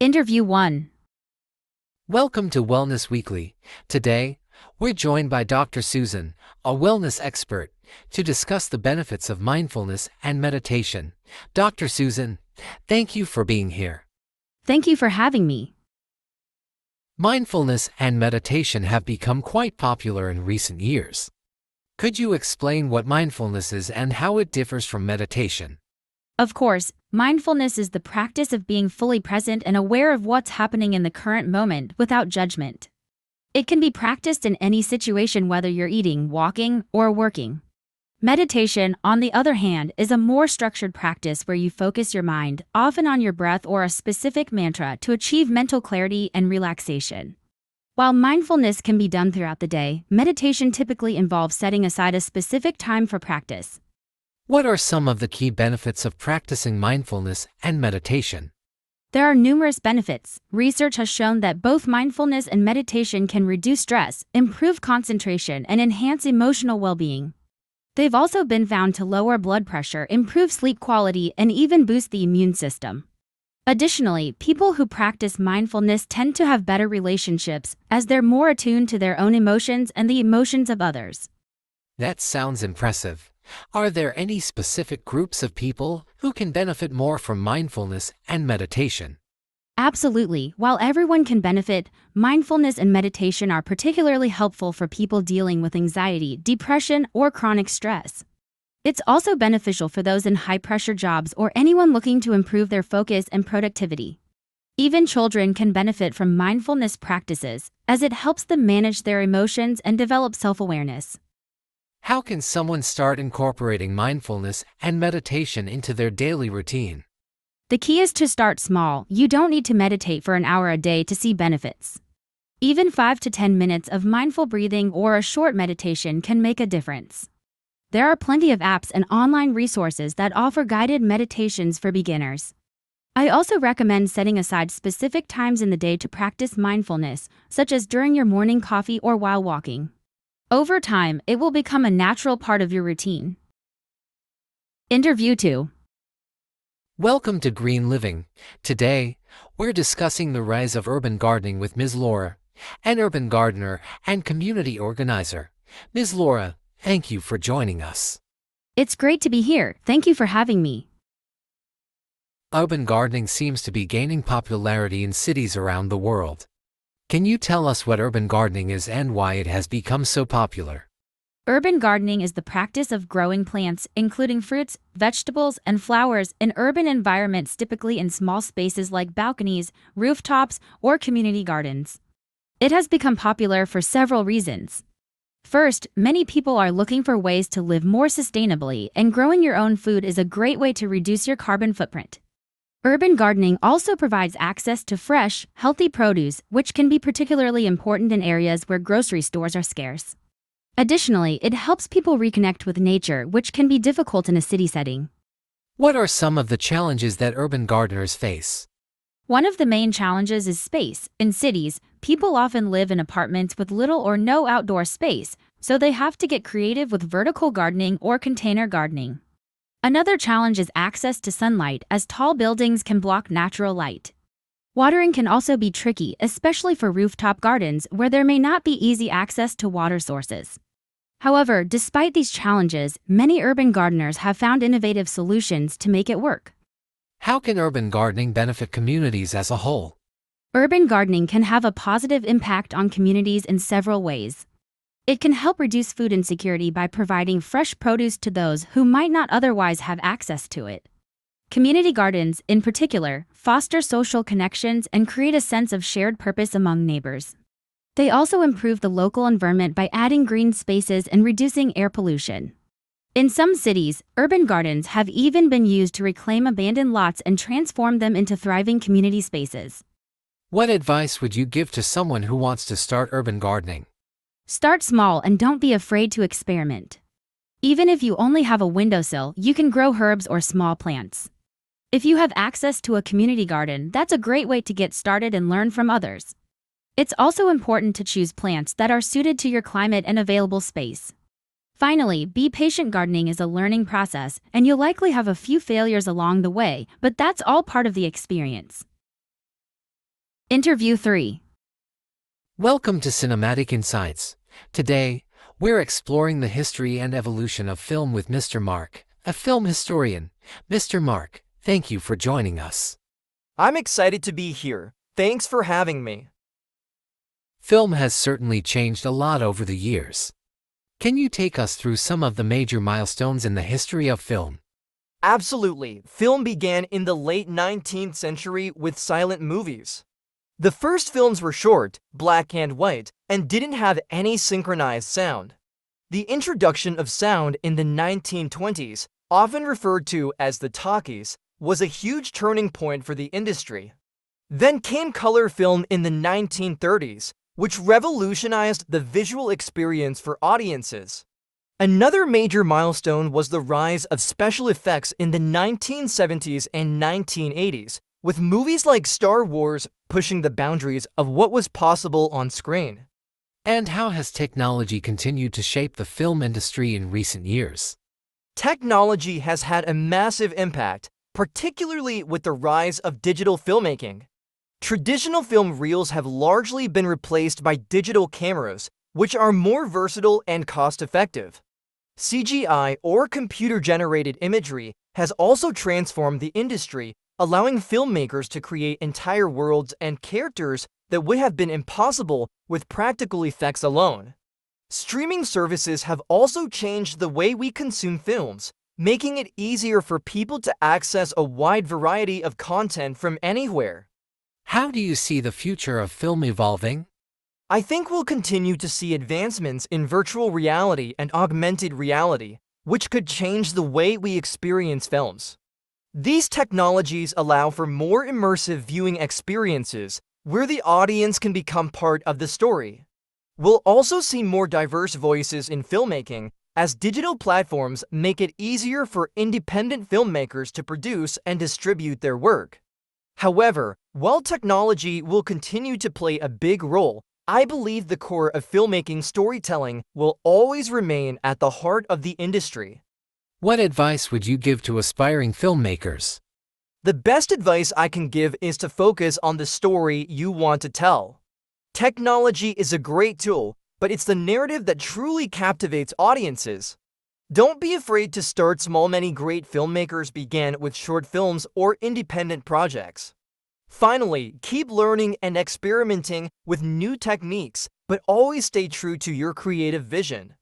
Interview 1. Welcome to Wellness Weekly. Today, we're joined by Dr. Susan, a wellness expert, to discuss the benefits of mindfulness and meditation. Dr. Susan, thank you for being here. Thank you for having me. Mindfulness and meditation have become quite popular in recent years. Could you explain what mindfulness is and how it differs from meditation? Of course, mindfulness is the practice of being fully present and aware of what's happening in the current moment without judgment. It can be practiced in any situation, whether you're eating, walking, or working. Meditation, on the other hand, is a more structured practice where you focus your mind, often on your breath or a specific mantra, to achieve mental clarity and relaxation. While mindfulness can be done throughout the day, meditation typically involves setting aside a specific time for practice. What are some of the key benefits of practicing mindfulness and meditation? There are numerous benefits. Research has shown that both mindfulness and meditation can reduce stress, improve concentration, and enhance emotional well-being. They've also been found to lower blood pressure, improve sleep quality, and even boost the immune system. Additionally, people who practice mindfulness tend to have better relationships, as they're more attuned to their own emotions and the emotions of others. That sounds impressive. Are there any specific groups of people who can benefit more from mindfulness and meditation? Absolutely. While everyone can benefit, mindfulness and meditation are particularly helpful for people dealing with anxiety, depression, or chronic stress. It's also beneficial for those in high-pressure jobs or anyone looking to improve their focus and productivity. Even children can benefit from mindfulness practices, as it helps them manage their emotions and develop self-awareness. How can someone start incorporating mindfulness and meditation into their daily routine? The key is to start small. You don't need to meditate for an hour a day to see benefits. Even 5 to 10 minutes of mindful breathing or a short meditation can make a difference. There are plenty of apps and online resources that offer guided meditations for beginners. I also recommend setting aside specific times in the day to practice mindfulness, such as during your morning coffee or while walking. Over time, it will become a natural part of your routine. Interview 2. Welcome to Green Living. Today, we're discussing the rise of urban gardening with Ms. Laura, an urban gardener and community organizer. Ms. Laura, thank you for joining us. It's great to be here. Thank you for having me. Urban gardening seems to be gaining popularity in cities around the world. Can you tell us what urban gardening is and why it has become so popular? Urban gardening is the practice of growing plants, including fruits, vegetables, and flowers, in urban environments, typically in small spaces like balconies, rooftops, or community gardens. It has become popular for several reasons. First, many people are looking for ways to live more sustainably, and growing your own food is a great way to reduce your carbon footprint. Urban gardening also provides access to fresh, healthy produce, which can be particularly important in areas where grocery stores are scarce. Additionally, it helps people reconnect with nature, which can be difficult in a city setting. What are some of the challenges that urban gardeners face? One of the main challenges is space. In cities, people often live in apartments with little or no outdoor space, so they have to get creative with vertical gardening or container gardening. Another challenge is access to sunlight, as tall buildings can block natural light. Watering can also be tricky, especially for rooftop gardens where there may not be easy access to water sources. However, despite these challenges, many urban gardeners have found innovative solutions to make it work. How can urban gardening benefit communities as a whole? Urban gardening can have a positive impact on communities in several ways. It can help reduce food insecurity by providing fresh produce to those who might not otherwise have access to it. Community gardens, in particular, foster social connections and create a sense of shared purpose among neighbors. They also improve the local environment by adding green spaces and reducing air pollution. In some cities, urban gardens have even been used to reclaim abandoned lots and transform them into thriving community spaces. What advice would you give to someone who wants to start urban gardening? Start small and don't be afraid to experiment. Even if you only have a windowsill, you can grow herbs or small plants. If you have access to a community garden, that's a great way to get started and learn from others. It's also important to choose plants that are suited to your climate and available space. Finally, be patient. Gardening is a learning process, and you'll likely have a few failures along the way, but that's all part of the experience. Interview 3. Welcome to Cinematic Insights. Today, we're exploring the history and evolution of film with Mr. Mark, a film historian. Mr. Mark, thank you for joining us. I'm excited to be here. Thanks for having me. Film has certainly changed a lot over the years. Can you take us through some of the major milestones in the history of film? Absolutely. Film began in the late 19th century with silent movies. The first films were short, black and white, and didn't have any synchronized sound. The introduction of sound in the 1920s, often referred to as the talkies, was a huge turning point for the industry. Then came color film in the 1930s, which revolutionized the visual experience for audiences. Another major milestone was the rise of special effects in the 1970s and 1980s, with movies like Star Wars pushing the boundaries of what was possible on screen. And how has technology continued to shape the film industry in recent years? Technology has had a massive impact, particularly with the rise of digital filmmaking. Traditional film reels have largely been replaced by digital cameras, which are more versatile and cost-effective. CGI, or computer-generated imagery, has also transformed the industry, allowing filmmakers to create entire worlds and characters that would have been impossible with practical effects alone. Streaming services have also changed the way we consume films, making it easier for people to access a wide variety of content from anywhere. How do you see the future of film evolving? I think we'll continue to see advancements in virtual reality and augmented reality, which could change the way we experience films. These technologies allow for more immersive viewing experiences, where the audience can become part of the story. We'll also see more diverse voices in filmmaking, as digital platforms make it easier for independent filmmakers to produce and distribute their work. However, while technology will continue to play a big role, I believe the core of filmmaking storytelling will always remain at the heart of the industry. What advice would you give to aspiring filmmakers? The best advice I can give is to focus on the story you want to tell. Technology is a great tool, but it's the narrative that truly captivates audiences. Don't be afraid to start small. Many great filmmakers began with short films or independent projects. Finally, keep learning and experimenting with new techniques, but always stay true to your creative vision.